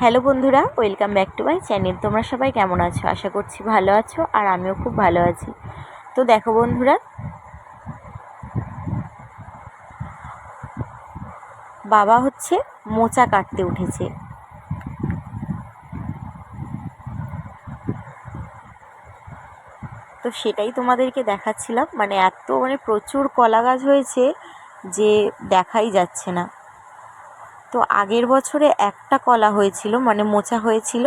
Hello বন্ধুরা, welcome back to my channel. তোমরা সবাই কেমন আছো? আশা করছি ভালো আছো, আর আমিও খুব ভালো আছি। তো দেখো বন্ধুরা, বাবা হচ্ছে মোচা কাটতে উঠেছে। তো সেটাই তোমাদেরকে দেখাচ্ছিলাম। এত প্রচুর কলা গাছ হয়েছে যে দেখাই যাচ্ছে না। তো আগের বছরে একটা কলা হয়েছিল, মোচা হয়েছিল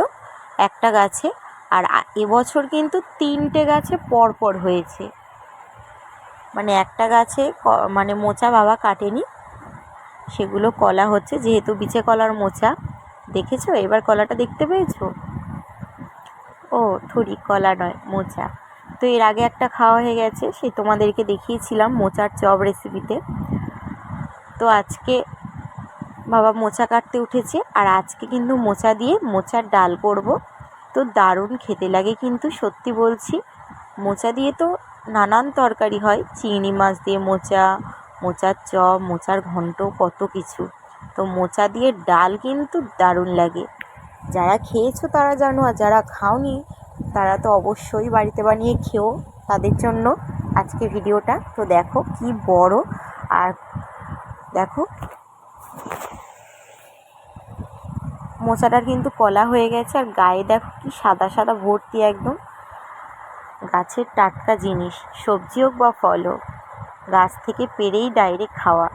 একটা গাছে, আর এবছর কিন্তু 3টে গাছে পরপর হয়েছে। একটা গাছে মোচা বাবা কাটেনি, সেগুলো কলা হচ্ছে, যেহেতু বিচে কলার মোচা। দেখেছো? এবার কলাটা দেখতে পেয়েছো? ও থুরি, কলা নয়, মোচা। তো এর আগে একটা খাওয়া হয়ে গেছে, সে তোমাদেরকে দেখিয়েছিলাম মোচার চপ রেসিপিতে। তো আজকে বাবা মোচা কাটতে উঠেছে, আর আজকে কিন্তু মোচা দিয়ে মোচার ডাল করব। তো দারুণ খেতে লাগে কিন্তু, সত্যি বলছি। মোচা দিয়ে তো নানান তরকারি হয়, চিংড়ি মাছ দিয়ে মোচা, মোচার চপ, মোচার ঘন্ট, কত কিছু। তো মোচা দিয়ে ডাল কিন্তু দারুণ লাগে। যারা খেয়েছো তারা জানো, আর যারা খাওনি তারা তো অবশ্যই বাড়িতে বানিয়ে খেও। তাদের জন্য আজকে ভিডিওটা। তো দেখো কি বড়, আর দেখো মোচাটার কিন্তু কলা হয়ে গেছে, আর গায়ে দেখো কি সাদা সাদা ভর্তি, একদম গাছের টাটকা জিনিস, সবজি হোক বা ফল হোক, গাছ থেকে পেড়েই ডাইরেক্ট খাওয়া।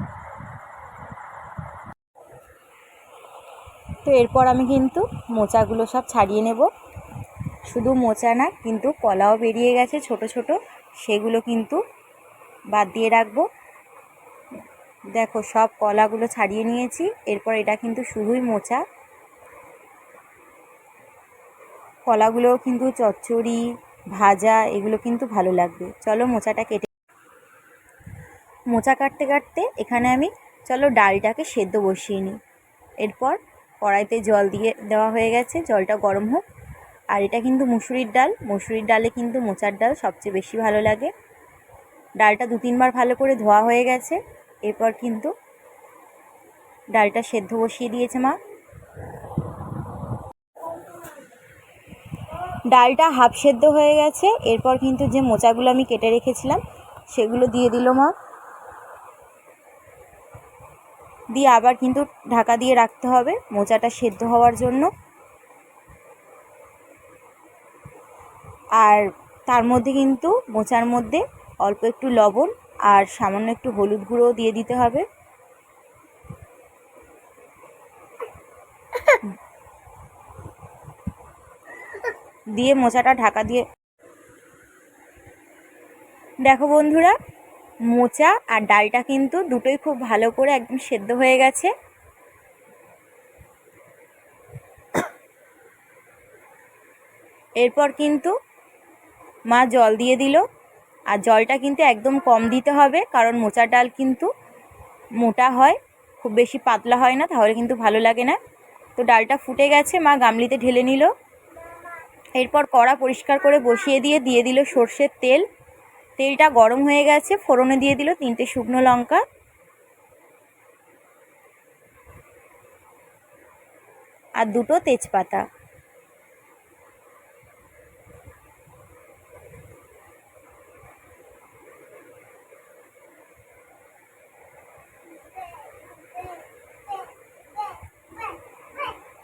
তো এরপর আমি কিন্তু মোচাগুলো সব ছাড়িয়ে নেব। শুধু মোচা না, কিন্তু কলাও বেরিয়ে গেছে ছোট ছোট, সেগুলো কিন্তু বাদ দিয়ে রাখবো। দেখো সব কলাগুলো ছাড়িয়ে নিয়েছি। এরপর এটা কিন্তু শুধুই মোচা। কলাগুলোও কিন্তু চচ্চড়ি, ভাজা, এগুলো কিন্তু ভালো লাগবে। চলো মোচাটা কেটে, মোচা কাটতে কাটতে এখানে আমি ডালটাকে সেদ্ধ বসিয়ে নিই। এরপর কড়াইতে জল দিয়ে দেওয়া হয়ে গেছে, জলটা গরম হোক। আর এটা কিন্তু মুসুরির ডাল, মুসুরির ডালে কিন্তু মোচার ডাল সবচেয়ে বেশি ভালো লাগে। ডালটা 2-3 বার ভালো করে ধোয়া হয়ে গেছে। এরপর কিন্তু ডালটা সেদ্ধ বসিয়ে দিয়েছে মা। ডালটা হাফ সেদ্ধ হয়ে গেছে। এরপর কিন্তু যে মোচাগুলো আমি কেটে রেখেছিলাম সেগুলো দিয়ে দিল মা। দিয়ে আবার কিন্তু ঢাকা দিয়ে রাখতে হবে মোচাটা সেদ্ধ হওয়ার জন্য। আর তার মধ্যে কিন্তু মোচার মধ্যে অল্প একটু লবণ আর সামান্য একটু হলুদ গুঁড়োও দিয়ে দিতে হবে। দিয়ে মোচাটা ঢাকা দিয়ে, দেখো বন্ধুরা, মোচা আর ডালটা কিন্তু দুটোই খুব ভালো করে একদম সেদ্ধ হয়ে গেছে। এরপর কিন্তু মা জল দিয়ে দিল, আর জলটা কিন্তু একদম কম দিতে হবে, কারণ মোচার ডাল কিন্তু মোটা হয়, খুব বেশি পাতলা হয় না, তাহলে কিন্তু ভালো লাগে না। তো ডালটা ফুটে গেছে, মা গামলিতে ঢেলে নিল। এরপর কড়া পরিষ্কার করে বসিয়ে দিয়ে দিল সর্ষের তেল। তেলটা গরম হয়ে গেছে, ফোড়নে দিয়ে দিল 3টে শুকনো লঙ্কা আর 2টো তেজপাতা।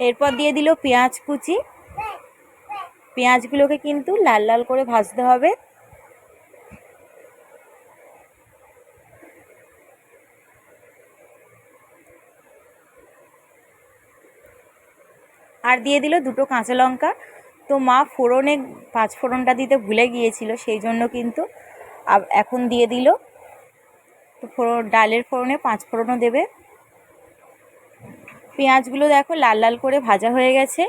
এরপর দিয়ে দিল পেঁয়াজ কুচি। পেঁয়াজগুলোকে কিন্তু লাল লাল করে ভাজতে হবে। আর দিয়ে দিল 2টো কাঁচা লঙ্কা। তো মা ফোড়নে 5 ফোড়নটা দিতে ভুলে গিয়েছিল, সেই জন্য কিন্তু এখন দিয়ে দিল। তো ডালের ফোড়নে 5 ফোড়নও দেবে। পেঁয়াজগুলো দেখো লাল লাল করে ভাজা হয়ে গেছে।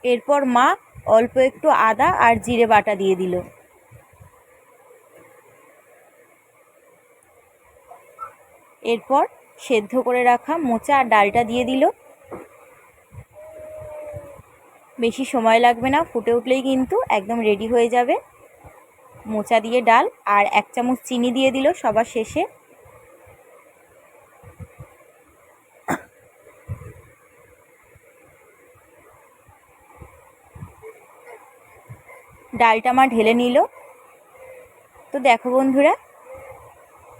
এরপর মা অল্প একটু আদা আর জিরে বাটা দিয়ে দিল। এরপর সেদ্ধ করে রাখা মোচা আর ডালটা দিয়ে দিল। বেশি সময় লাগবে না, ফুটে উঠলেই কিন্তু একদম রেডি হয়ে যাবে মোচা দিয়ে ডাল। আর 1 চামচ চিনি দিয়ে দিল সবার শেষে। ডালটা মা ঢেলে নিল। তো দেখো বন্ধুরা,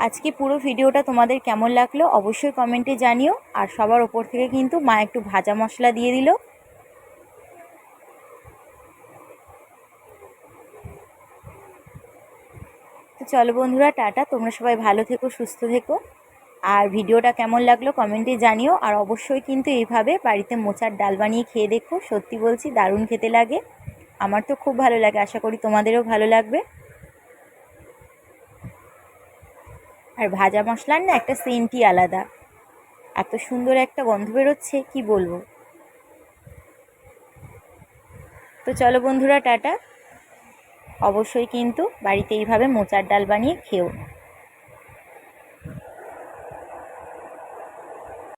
আজকে পুরো ভিডিওটা তোমাদের কেমন লাগলো অবশ্যই কমেন্টে জানিও। আর সবার ওপর থেকে কিন্তু মা একটু ভাজা মশলা দিয়ে দিল। তো চলো বন্ধুরা, টাটা। তোমরা সবাই ভালো থেকো, সুস্থ থেকো। আর ভিডিওটা কেমন লাগলো কমেন্টে জানিও। আর অবশ্যই কিন্তু এইভাবে বাড়িতে মোচার ডাল বানিয়ে খেয়ে দেখো, সত্যি বলছি দারুণ খেতে লাগে। আমার তো খুব ভালো লাগে, আশা করি তোমাদেরও ভালো লাগবে। আর ভাজা মশলার না একটা সেন্টই আলাদা, এত সুন্দর একটা গন্ধ বেরোচ্ছে কি বলবো। তো চলো বন্ধুরা, টাটা। অবশ্যই কিন্তু বাড়িতে এইভাবে মোচার ডাল বানিয়ে খেও।